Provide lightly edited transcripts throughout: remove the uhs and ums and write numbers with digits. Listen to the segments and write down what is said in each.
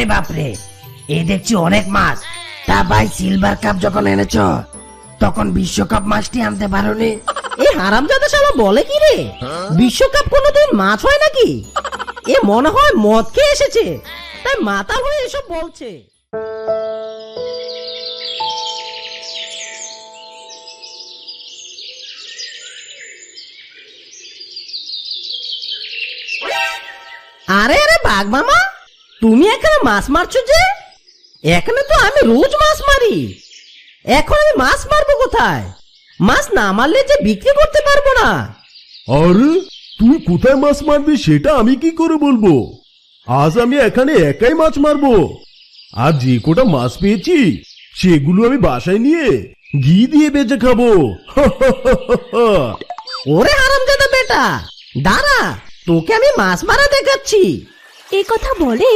আরে বাপরে, এই দেখছি অনেক মাছ। তা ভাই, সিলভার কাপ যখন এনেছ তখন বিশ্বকাপ মাছটি আনতে পারোনি? এই হারামজাদা শালা বলে কি রে, বিশ্বকাপ কোনোদিন মাছ হয় নাকি? এ মনে হয় মদ খেয়ে এসেছে, তাই মাতাল হয়ে এসব বলছে। আরে আরে বাঘ মামা, তুমি এখানে মাছ মারছো যে? এখানে তো আমি রোজ মাছ মারি, এখন আমি মাছ মারবো কোথায়? মাছ না মারলে যে বিক্রি করতে পারবো না। আরে তুই কোথায় মাছ মারবি সেটা আমি কি করে বলবো? আজ আমি এখানে একাই মাছ মারবো, আর যে কোটা মাছ পেয়েছি সেগুলো আমি বাসায় নিয়ে ঘি দিয়ে বেঁচে খাবো। ওরে হারামজাদা বেটা, দাঁড়া, তোকে আমি মাছ মারা দেখাচ্ছি। এই কথা বলে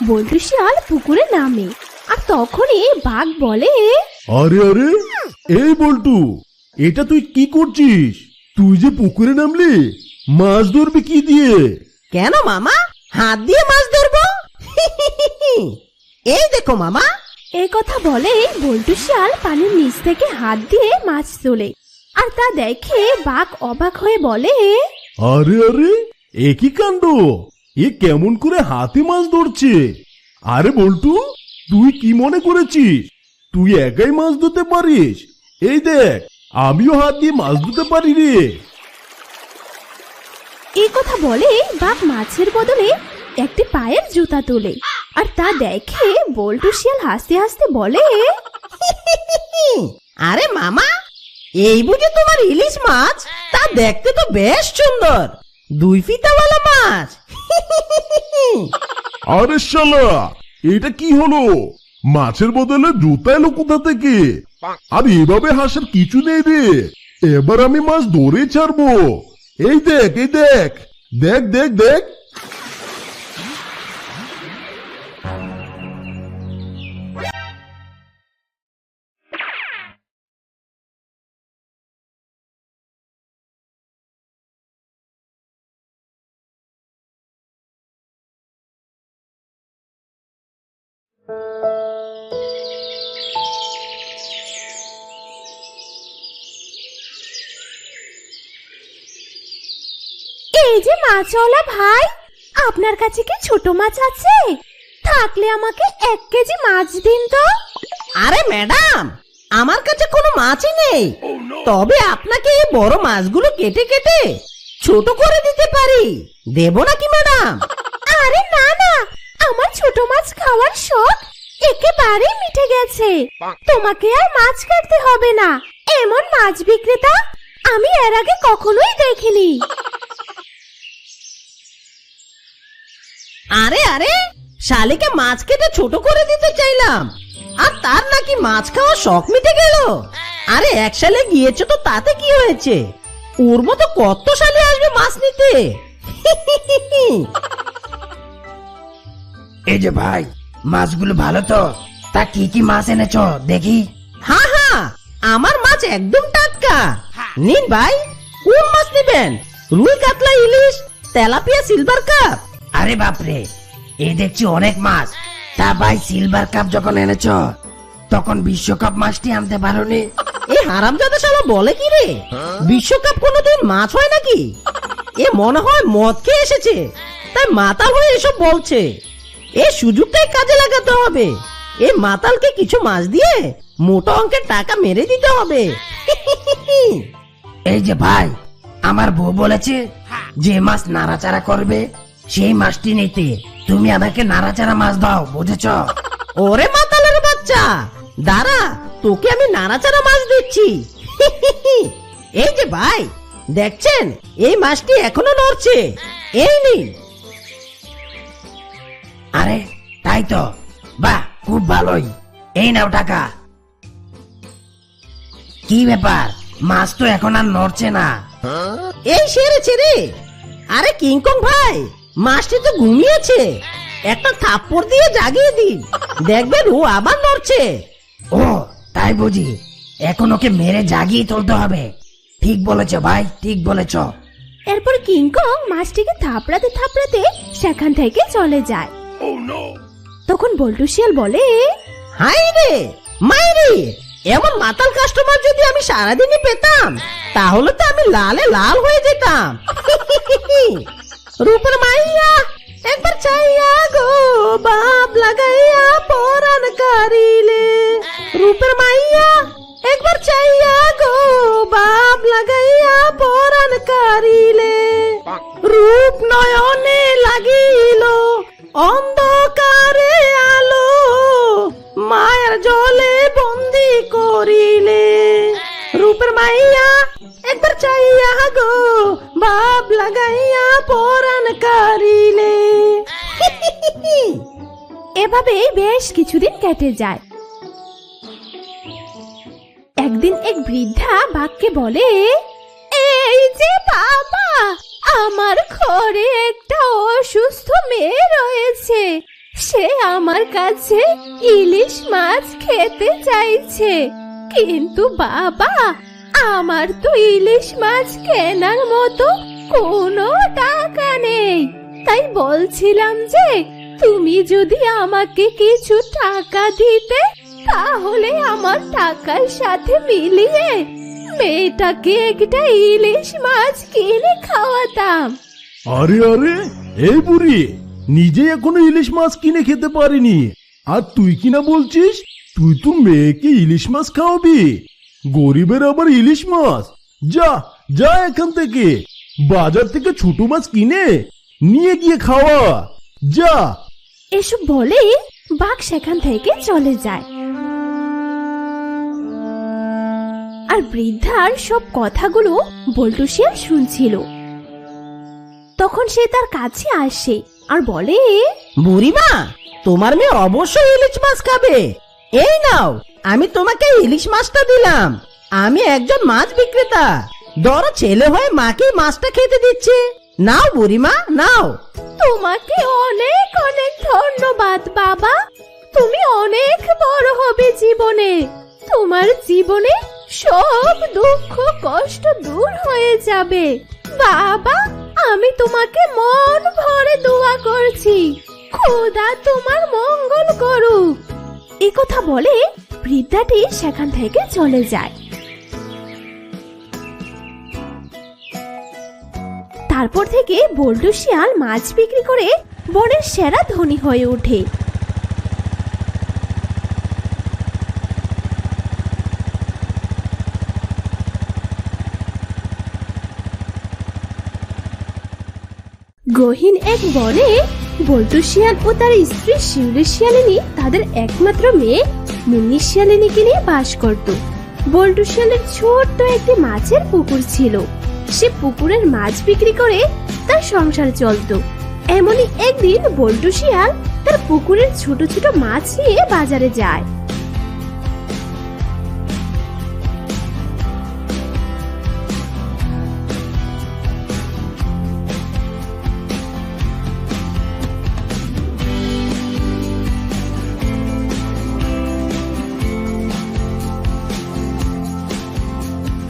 বল্টু শিয়াল পুকুরে নামে, আর তখনই বাঘ বলে, আরে আরে, এই বল্টু, এটা তুই কি করছিস? তুই যে পুকুরে নামলি, মাছ ধরবি কি দিয়ে? কেন মামা, হাত দিয়ে মাছ ধরবো? এই দেখো মামা। এই কথা বলে বল্টু শিয়াল পানির নিচ থেকে হাত দিয়ে মাছ তোলে, আর তা দেখে বাঘ অবাক হয়ে বলে, আরে আরে, একই কাণ্ড, এ কেমন করে হাতে মাছ ধরছে? আরে বল্টু, তুই কি মনে করেছিস তুই একাই মাছ ধরতে পারিস? এই দেখ, আমিও হাত দিয়ে মাছ ধরতে পারি রে। এই কথা বলে বাঘ মাছের বদলে একটি পায়ের জুতা তোলে, আর তা দেখে বল্টু শিয়াল হাসতে হাসতে বলে, আরে মামা, এই বুঝি তোমার ইলিশ মাছ? তা দেখতে তো বেশ সুন্দর, 2 ফিতাওয়ালা মাছ। আরে শালা, এটা কি হলো? মাছের বদলে জুতা এলো কোথা থেকে? আর এভাবে হাসার কিছু নেই রে, এবার আমি মাছ ধরে ছাড়বো। এই দেখ, এই দেখ, দেখ দেখ দেখ। এই যে মাছওয়ালা ভাই, আপনার কাছে কি ছোট মাছ আছে? থাকলে আমাকে 1 কেজি মাছ দিন তো। আরে ম্যাডাম, আমার কাছে কোনো মাছই নেই, তবে আপনাকে এই বড় মাছগুলো কেটে কেটে ছোট করে দিতে পারি, দেব নাকি ম্যাডাম? আরে না না, আমার ছোট মাছ খাওয়ার শখ একেবারে মিটে গেছে, তোমাকে আর মাছ কাটতে হবে না। এমন মাছ বিক্রেতা আমি এর আগে কখনোই দেখিনি। আরে আরে, শালিকে মাছ কেটে ছোট করে দিতে চাইলাম, আর তার নাকি মাছ খাওয়ার শখ মিটে গেল। আরে এক শালে গিয়েছে তো তাতে কি হয়েছে, ওর মতো কত শালে আসবে মাছ নিতে। এই যে ভাই, মাছগুলো ভালো তো? তা কি কি মাছ এনেছ দেখি? হ্যাঁ হ্যাঁ, আমার মাছ একদম টাটকা। নিন ভাই, কোন মাছ নেবেন? রুই, কাতলা, ইলিশ, তেলাপিয়া, সিলভার কাপ? আরে বাপরে, এই দেখছি অনেক মাছ। তা ভাই, সিলভার কাপ যখন এনেছ তখন বিশ্বকাপ মাছটি আনতে পারোনি? এই হারামজাদা শালা বলে কি রে, বিশ্বকাপ কোনোদিন মাছ হয় নাকি? এ মনে হয় মদ খেয়ে এসেছে, তাই মাতাল হয়ে এসব বলছে। এই সুযোগটাই কাজে লাগাতে হবে, এই মাতালকে কিছু মাছ দিয়ে মোটা অঙ্কের টাকা মেরে দিতে হবে। এই যে ভাই, আমার বউ বলেছে যে মাছ নাড়াচাড়া করবে সেই মাছটি নিতে। তুমি আমাকে নাড়াচাড়া মাছ দাও, বুঝেছ? ওরে মাতালের বাচ্চা, দাঁড়া, তোকে আমি নাড়াচাড়া মাছ দিচ্ছি। এই যে ভাই, দেখছেন এই মাছটি এখনো নড়ছে, এই নিন। আরে তাই তো, বাহ, খুব ভালোই, এই নাও টাকা। কি ব্যাপার, মাছ তো এখন আর নড়ছে না। এই সেরেছে রে। আরে কিংকং ভাই, মাছটি তো ঘুমিয়েছে, একটা থাপ্পড় দিয়ে জাগিয়ে দিন, দেখবেন ও আবার নড়ছে। ও তাই বুঝি, এখন ওকে মেরে জাগিয়ে তুলতে হবে। ঠিক বলেছ ভাই, ঠিক বলেছ। এরপর কিংকং মাছটিকে থাপড়াতে থাপড়াতে সেখান থেকে চলে যায়। তো তখন বল্টু শিয়াল বলে, হাই রে মাইরে, এমন মাতাল কাস্টমার যদি আমি সারাদিনই পেতাম তাহলে তো আমি লালে লাল হয়ে যেতাম। রূপের মাইয়া একবার চাইয়া গো বাপ লাগাইয়া পরাণ কারিলে, রূপের মাইয়া একবার চাইয়া গো বাপ লাগাইয়া পরাণ কারিলে, রূপ নয়নে লাগিল অন্ধকারে আলো, মায়ের জলে বন্দি করিলে, রূপের মাইয়া একবার চাইয়া গো বাপ লাগাইয়া পরাণ কারিলে। এভাবে বেশ কিছুদিন কেটে যায়। একদিন এক বৃদ্ধা বাঘকে বলে, এই যে বাবা, আমার ঘরে একটা অসুস্থ মেয়ে রয়েছে, সে আমার কাছে ইলিশ মাছ খেতে চাইছে, কিন্তু বাবা আমার তো ইলিশ মাছ কেনার মতো কোনো টাকা নেই, তাই বলছিলাম যে তুমি যদি আমাকে কিছু টাকা দিতে তাহলে আমার টাকার সাথে মিলিয়ে মেয়েটাকে একটা ইলিশ মাছ কিনে খাওয়াতাম। আরে আরে, এই বুড়ি নিজে এখনো ইলিশ মাছ কিনে খেতে পারিনি, আর তুই কিনা বলছিস তুই তো মেয়েকে ইলিশ মাছ খাওয়াবি? গরিবের আবার ইলিশ মাছ? যা যা এখান থেকে, বাজার থেকে ছোট মাছ কিনে নিয়ে গিয়ে খাওয়া, যা। এসব বলে বাঘ সেখান থেকে চলে যায়। আর বৃদ্ধার সব কথাগুলো বল্টু শিয়াল শুনছিল। তখন সে তার কাছে আসে আর বলে, বুড়িমা, তোমার মেয়ে অবশ্যই ইলিশ মাছ খাবে, এই নাও আমি তোমাকে ইলিশ মাছটা দিলাম, আমি একজন মাছ বিক্রেতা, ধরো ছেলে হয়ে মাকে মাছটা খেতে দিচ্ছে, নাও বুড়িমা নাও। তোমাকে অনেক অনেক ধন্যবাদ বাবা, তুমি অনেক বড় হবে জীবনে, তোমার জীবনে সব দুঃখ কষ্ট দূর হয়ে যাবে। বাবা, আমি তোমাকে মন ভরে দোয়া করছি, খোদা তোমার মঙ্গল করুক। এই কথা বলে বৃদ্ধাটি সেখান থেকে চলে যায়। তারপর থেকে বল্টু শিয়াল মাছ বিক্রি করে বনের সেরা ধনী হয়ে ওঠে। গহীন এক বনে বল্টু শিয়াল ও তার স্ত্রী শিউলি শিয়ালিনী তাদের একমাত্র মেয়ে মুন্নি শিয়ালিনীকে নিয়ে বাস করত। বল্টু শিয়ালের ছোট্ট একটি মাছের পুকুর ছিল, সে পুকুরের মাছ বিক্রি করে তার সংসার চলত। এমনই একদিন বল্টু শিয়াল তার পুকুরের ছোট ছোট মাছ নিয়ে বাজারে যায়।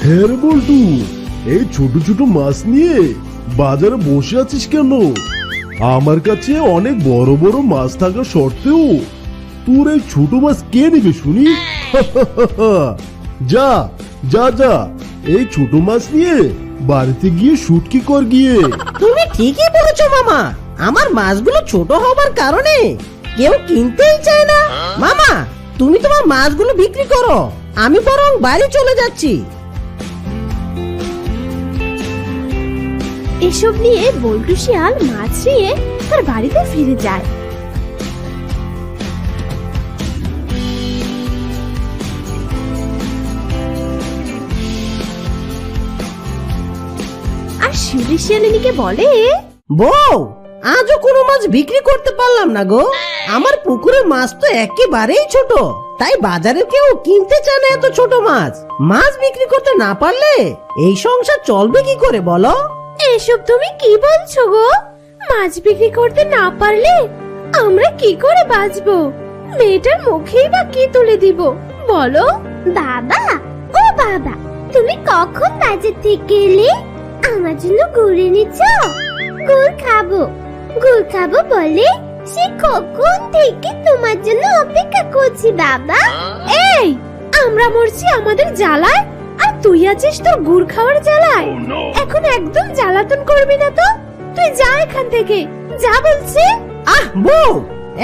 হ্যাঁ রে বল্টু, এই ছোট ছোট মাছ নিয়ে বাজারে বসে আছিস কেন? আমার কাছে অনেক বড় বড় মাছ থাকা সত্ত্বেও তোর এই ছোট মাছ কে নেবে শুনি? যা যা যা, এই ছোট মাছ নিয়ে বাড়িতে গিয়ে শুটকি কর গিয়ে। তুমি ঠিকই বলেছো মামা, আমার মাছগুলো ছোট হবার কারণে কেউ কিনতেই চায় না। মামা, তুমি তোমার মাছগুলো বিক্রি করো, আমি বরং বাড়ি চলে যাচ্ছি। এসব নিয়ে বল্টু শিয়াল মাছ নিয়ে তার বাড়িতে ফিরে যায়। আর শিউলি শিয়ালিনীকে বলে, বউ, আজও কোনো মাছ বিক্রি করতে পারলাম না গো, আমার পুকুরের মাছ তো একেবারেই ছোট, তাই বাজারে কেউ কিনতে চায় না এত ছোট মাছ। মাছ বিক্রি করতে না পারলে এই সংসার চলবে কি করে বলো? এসব তুমি কি বলছো গো? মাছ বিক্রি করতে না পারলে আমরা কি করে বাঁচবো? মেয়েটার মুখেই বা কি তুলে দিব বলো? বাবা, ও বাবা, তুমি কখন বাজার থেকে এলে? আমার জন্য গুড় এনেছ? গুড় খাবো বলে সে কখন থেকে তোমার জন্য অপেক্ষা করছি বাবা। এই, আমরা মরছি আমাদের জ্বালায়, আর তুই আছিস তোর গুড় খাওয়ার জ্বালায়। এখন একদম জ্বালাতন করবি না তো, তুই যা এখান থেকে, যা বলছি। আহ বউ,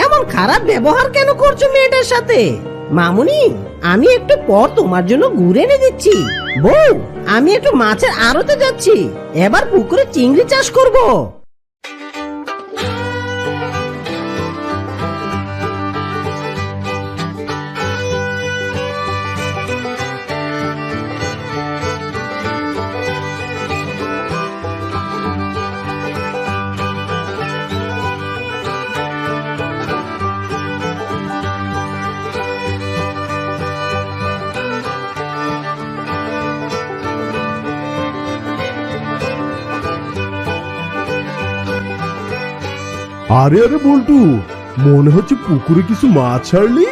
এমন খারাপ ব্যবহার কেন করছো মেয়েটার সাথে? মামুনি, আমি একটু পর তোমার জন্য গুড় এনে দিচ্ছি। বউ, আমি একটু মাছের আড়তে যাচ্ছি, এবার পুকুরে চিংড়ি চাষ করব। আরে আরে বল্টু, মনে হচ্ছে পুকুরে কিছু মাছ ছাড়লি।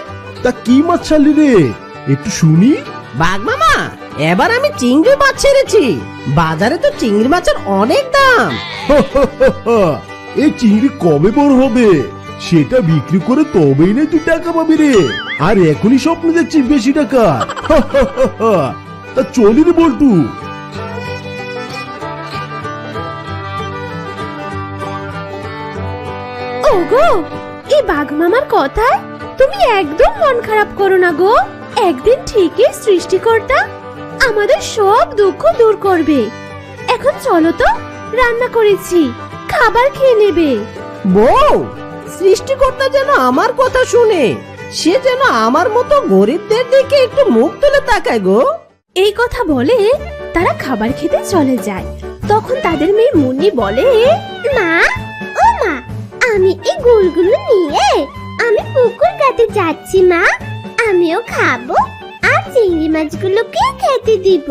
তা কি মাছ ছাড়লি রে, একটু শুনি। বাঘ মামা, এবার আমি চিংড়ি মাছ ছেড়েছি। বাজারে তো চিংড়ি মাছের অনেক দাম। এই চিংড়ি কবে বড় হবে, সেটা বিক্রি করে তবেই না তুই টাকা পাবি রে। আর এখনই স্বপ্ন দেখছিস বেশি টাকা। তা চলি রে বল্টু। ওগো, এই বাঘ মামার কথায় তুমি একদম মন খারাপ করো না গো। একদিন ঠিকই সৃষ্টিকর্তা আমাদের সব দুঃখ দূর করবে। এখন চলো তো, রান্না করেছি, খাবার খেয়ে নেবে। বউ, সৃষ্টিকর্তা যেন আমার কথা শুনে, সে যেন আমার মতো গরিবদের দিকে একটু মুখ তুলে তাকায় গো। এই কথা বলে তারা খাবার খেতে চলে যায়। তখন তাদের মেয়ে মুন্নি বলে, মা, ও মা, আমি এই গুড়গুলো নিয়ে আমি পুকুর ঘাটে যাচ্ছি মা। আমিও খাবো আর চিংড়ি মাছগুলোকে খেতে দিব।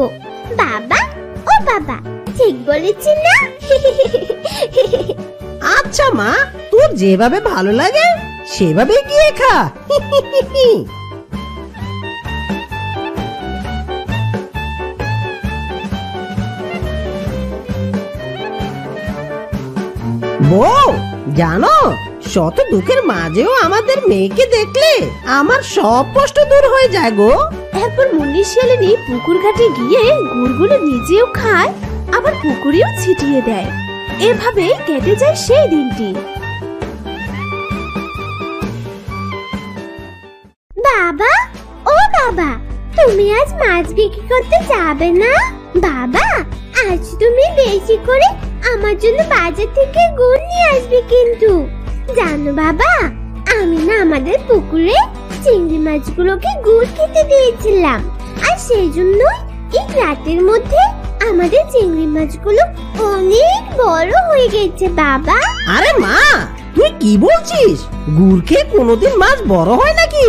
বাবা, ও বাবা, ঠিক বলেছি না? আচ্ছা মা, তোর যেভাবে ভালো লাগে সেভাবে গিয়ে খা। বউ, জানো, শত দুঃখের মাঝেও আমাদের মেয়েকে দেখলে আমার সব কষ্ট দূর হয়ে যায় গো। এরপর মুন্নি শিয়ালিনী পুকুর ঘাটে গিয়ে গুড়গুলো নিজেও খায়, আবার পুকুরেও ছিটিয়ে দেয়। এভাবে কেটে যায় সেই দিনটি। বাবা, ও বাবা, তুমি আজ মাছ বিক্রি করতে যাবে না? বাবা, আজ তুমি বেশি করে আমার জন্য বাজার থেকে গুড় নিয়ে আসবে কিন্তু। জানো বাবা, আমি না আমাদের পুকুরে চিংড়ি মাছগুলোকে গুড় খেতে দিয়েছিলাম, আর সেই জন্য এই রাতের মধ্যে আমাদের চিংড়ি মাছগুলো অনেক বড় হয়ে গেছে বাবা। আরে মা, তুই কি বলছিস? গুড় খেয়ে কোনোদিন মাছ বড় হয় নাকি?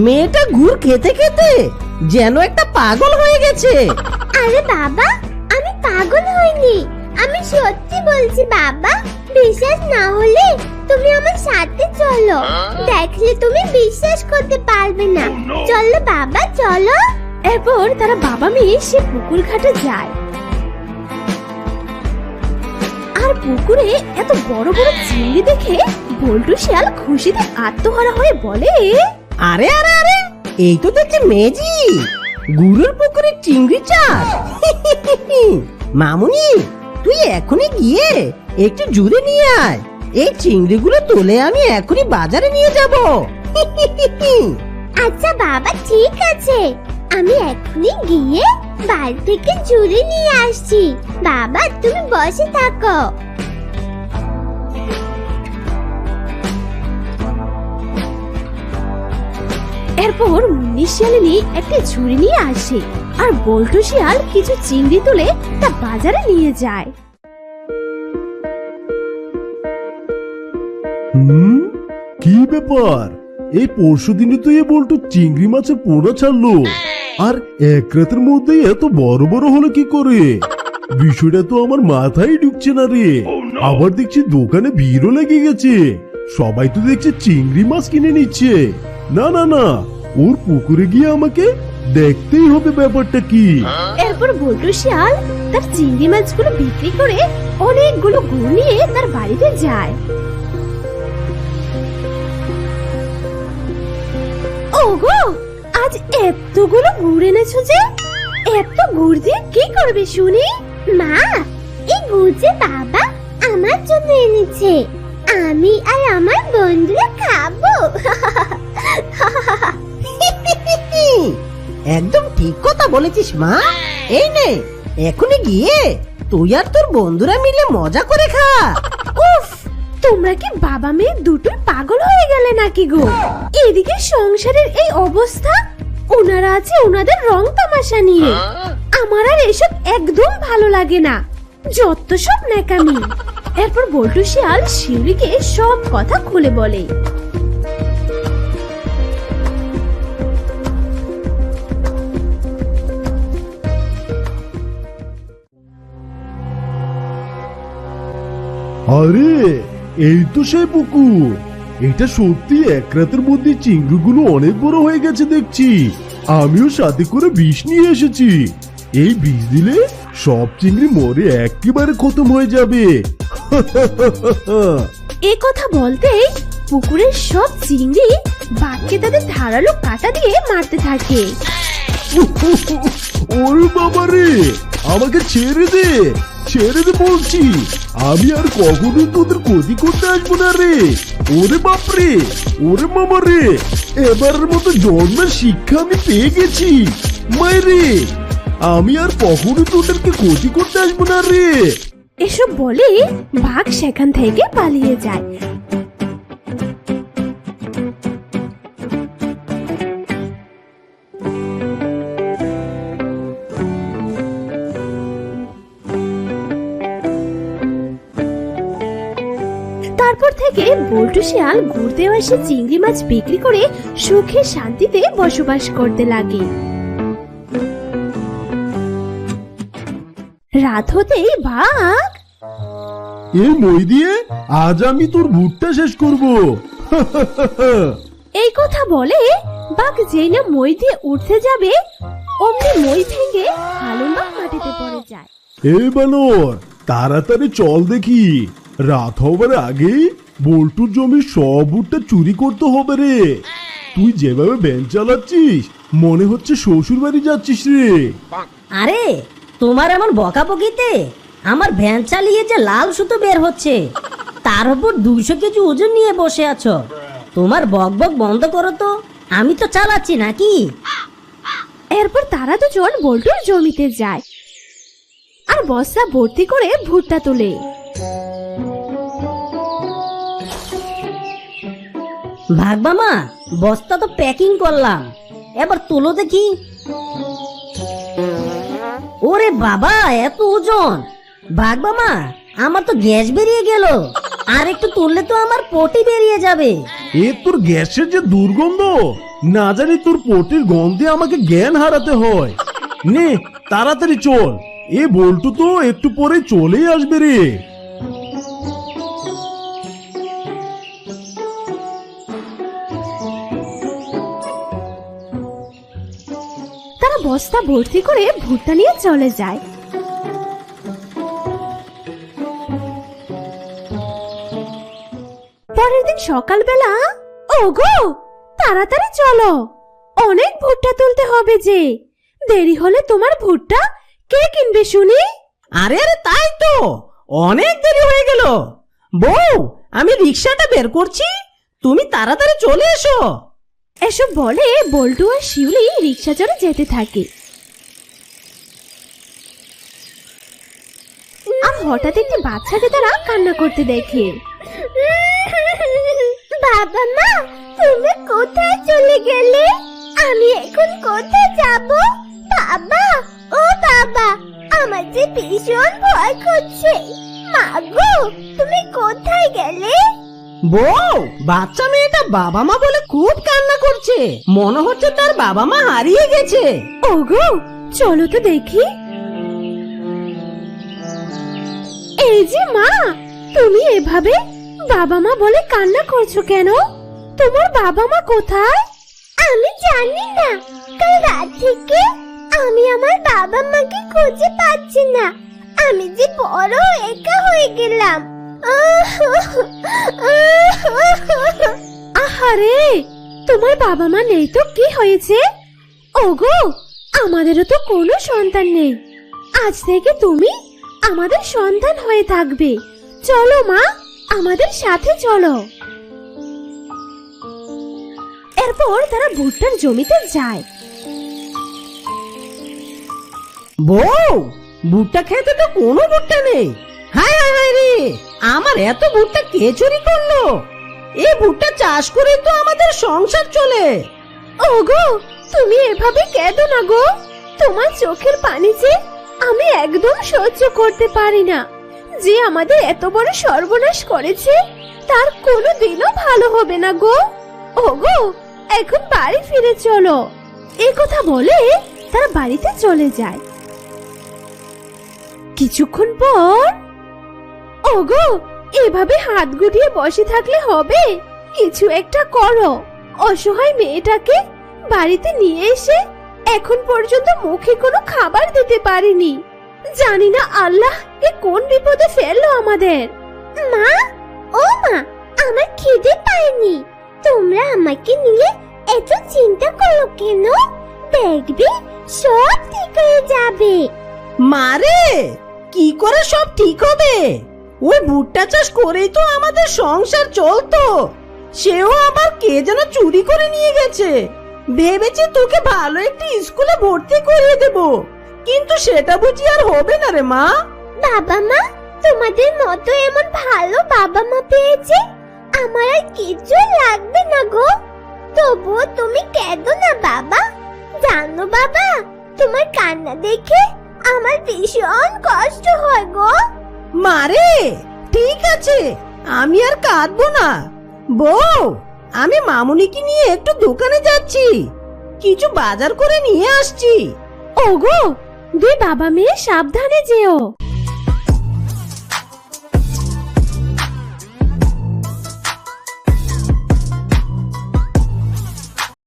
মেয়েটা গুড় খেতে খেতে যেন একটা পাগল হয়ে গেছে। আরে বাবা, আমি পাগল হইনি, আমি সত্যি বলছি বাবা। বিশ্বাস না হলে তুমি আমার সাথে চলো, দেখলে তুমি বিশ্বাস করতে পারবে না। চলো বাবা, চলো। এরপর তারা বাবা মেয়ে সে পুকুর ঘাটে যায়। আর পুকুরে এত বড় বড় চিংড়ি দেখে বল্টু শিয়াল খুশিতে আত্মহারা হয়ে বলে, আরে আরে আরে, এই তো দেখছি মেজি, গুড়ের পুকুরে চিংড়ি চাষ। মামুনি, তুই এখনই গিয়ে একটু জুড়ে নিয়ে আয়। এই চিংড়িগুলো তুলে আমি এখনই বাজারে নিয়ে যাব। আচ্ছা বাবা, ঠিক আছে, আমি এখনই গিয়ে বাড়ি থেকে জুড়ে নিয়ে আসছি। বাবা, তুমি বসে থাকো। এরপর মুন্নি শিয়ালিনী একটা ঝুড়ি নিয়ে আসে, আর বল্টু শিয়াল কিছু চিংড়ি তুলে তা বাজারে নিয়ে যায়। কি ব্যাপার, এই পরশু দিনে তো এ বল্টু চিংড়ি মাছের পোনা ছাড়লো, আর এক রাতের মধ্যেই এত বড় বড় হলো কি করে? বিষয়টা তো আমার মাথায় ঢুকছে না রে। আবার দেখছি দোকানে ভিড়ও লেগে গেছে, সবাই তো দেখছে চিংড়ি মাছ কিনে নিচ্ছে। না না না, ওর পুকুরে গিয়ে আমাকে দেখতেই হবে ব্যাপারটা কি। এরপর বল্টু শিয়াল তার চিংড়ি মাছগুলো বিক্রি করে অনেকগুলো গুড় নিয়ে তার বাড়িতে যায়। ওগো, আজ এতগুলো গুড় এনেছো যে? এত গুড় দিয়ে কি করবে শুনি? মা, এই গুড় যে বাবা আমার জন্য এনেছে, আমি আর আমার বন্ধুরা খাবো। একদম ঠিক কথা বলেছিস মা। এই নে, এখনই গিয়ে তুই আর তোর বন্ধুরা মিলে মজা করে খা। উফ, তোমরা কি বাবা মেয়ে দুটোই পাগল হয়ে গেলে নাকি গো? এদিকে সংসারের এই অবস্থা, ওনারা আছে ওনাদের রং তামাশা নিয়ে। আমার আর এসব একদম ভালো লাগে না, যত সব ন্যাকামি। এরপর বল্টু শিয়াল শিউলিকে সব কথা খুলে বলে। আরে এই তো সেই পুকুর। এটা সত্যি এক রাতের মধ্যে চিংড়িগুলো অনেক বড় হয়ে গেছে দেখছি। আমিও সাথে করে বিষ নিয়ে এসেছি। এই বিষ দিলে সব চিংড়ি মরে একেবারে খতম হয়ে যাবে। এ কথা বলতেই পুকুরের সব চিংড়ি বাঘকে তাদের ধারালো কাঁটা দিয়ে মারতে থাকে। ওরে বাবা রে, আমাকে ছেড়ে দে, ছেড়ে দে বলছি। আমি আর কখনো তোদের ক্ষতি করতে আসবো না রে। ওরে বাপরে, ওরে মামা রে, এবারের মতো জন্মের শিক্ষা আমি পেয়ে গেছি। মায়েরে, আমি আর কখনো তোদেরকে ক্ষতি করতে আসবো না রে। এসব বলে বাঘ সেখান থেকে পালিয়ে যায়। তারপর থেকে বল্টু শিয়াল ঘুরতে আসে চিংড়ি মাছ বিক্রি করে সুখে শান্তিতে বসবাস করতে লাগে। রাত হতেই বাঘ, এই মই দিয়ে আজ আমি তোর ভুট্টা শেষ করব। এই কথা বলে বাঘ যেই না মই দিয়ে উঠতে যাবে, অমনি মই ভেঙে হালুমবাগ মাটিতে পড়ে যায়। এই বানর, তাড়াতাড়ি চল দেখি। রাত হবার আগেই বল্টুর জমির সব ভুট্টা চুরি করতে হবে রে। তুই যেভাবে ভ্যান চালাচ্ছিস মনে হচ্ছে শ্বশুর বাড়ি যাচ্ছিস রে। আরে তোমার এমন বকাবকিতে আমার ভ্যান চালিয়ে যে লাল সুতো বের হচ্ছে, তার উপর 200 কেজি ওজন নিয়ে বসে আছো। তোমার বকবক বন্ধ করো তো, আমি তো চালাচ্ছি নাকি। এরপর তারা দুজন বল্টুর জমিতে যায় আর বস্তা ভর্তি করে ভুট্টা তোলে। ভাগবামা, বস্তা তো প্যাকিং করলাম, এবার তোলো দেখি। ওরে বাবা, এত ওজন! ভাগবামা, আমার তো গ্যাস বেরিয়ে গেল। আর একটু তুললে তো আমার পটি বেরিয়ে যাবে। এ তোর গ্যাসের যে দুর্গন্ধ, না জানি তোর পটির গন্ধে আমাকে জ্ঞান হারাতে হয়। নে তাড়াতাড়ি চল, এ বল্টু তো একটু পরে চলেই আসবে রে। তারা বস্তা ভর্তি করে ভুট্টা নিয়ে চলে যায়। পরের দিন সকালবেলা, ওগো তাড়াতাড়ি চলো, অনেক ভুট্টা তুলতে হবে যে। দেরি হলে তোমার ভুট্টা কে কিনবে শুনি? আরে আরে, তাই তো, অনেক দেরি হয়ে গেল। বউ, আমি রিক্সাটা বের করছি, তুমি তাড়াতাড়ি চলে এসো। এসব বলে বল্টু আর শিউলি রিক্সা চড়ে যেতে থাকে। আর হঠাৎ একটি বাচ্চাকে তারা কান্না করতে দেখে। বাবা মা, তুমি কোথায় চলে গেলে? আমি এখন কোথায় যাব? বাবা, ও বাবা, আমার যে ভীষণ ভয় করছে। মা গো, তুমি কোথায় গেলে? বউ, বাচ্চা মেয়েটা বাবা মা বলে খুব কান্না করছে, মনে হচ্ছে তার বাবা মা হারিয়ে গেছে। ওগো, চলো তো দেখি। এই যে মা, তুমি এভাবে বাবা মা বলে কান্না করছো কেন? তোমার বাবা মা কোথায়? আমি জানি না, কাল রাত থেকে আমি আমার বাবা মাকে খুঁজে পাচ্ছি না। আমি যে বড় একা হয়ে গেলাম। আহারে, তোমার বাবা মা নেই তো কি হয়েছে? ওগো, আমাদেরও তো কোনো সন্তান নেই। আজ থেকে তুমি আমাদের সন্তান হয়ে থাকবে। চলো মা, আমাদের সাথে চলো। এরপর তারা ভুট্টার জমিতে যায়। বউ, ভুট্টা খেতে তো কোনো ভুট্টা নেই। হায় হায় হায় রে, আমার এত ভুট্টা কে চুরি করলো? এই ভুট্টা চাষ করে তো আমাদের সংসার চলে। ওগো, তুমি এভাবে কেঁদো না গো। তোমার চোখের পানি যে আমি একদম সহ্য করতে পারি না। যে আমাদের এত বড় সর্বনাশ করেছে তার কোনো দিনও ভালো হবে না গো। ওগো, এখন বাড়ি ফিরে চলো। এই কথা বলে তারা বাড়িতে চলে যায়। কিছুক্ষণ পর, ওগো, এভাবে হাত গুটিয়ে বসে থাকলে হবে? কিছু একটা করো। অসহায় মেয়েটাকে বাড়িতে নিয়ে এসে এখন পর্যন্ত মুখে কোনো খাবার দিতে পারিনি। জানি না আল্লাহ এ কোন বিপদে ফেললো আমাদের। মা, ও মা, আমার খিদে পায়নি। তোমরা আমাকে নিয়ে এত চিন্তা করো কেন? দেখবে সব ঠিক হয়ে যাবে। মারে, কি করে সব ঠিক হবে? ওই ভুট্টা চাষ করেই তো আমাদের সংসার চলতো। সেও আবার কে যেন চুরি করে নিয়ে গেছে। ভেবেছি তোকে ভালো একটি স্কুলে ভর্তি করিয়ে দেব, কিন্তু সেটা বুঝি আর হবে না রে মা। বাবা মা, তোমাদের মতো এমন ভালো বাবা মা পেয়েছে আমার আর কিছু লাগবে না গো। তবুও তুমি কেঁদো না বাবা। জানো বাবা, তোমার কান্না দেখে আমার ভীষণ কষ্ট হয় গো। মারে, ঠিক আছে, আমি আর কাঁদবো না। বউ, আমি মামুনিকে নিয়ে একটু দোকানে যাচ্ছি, কিছু বাজার করে নিয়ে আসছি। ওগো, দুই বাবা মেয়ে সাবধানে যেও।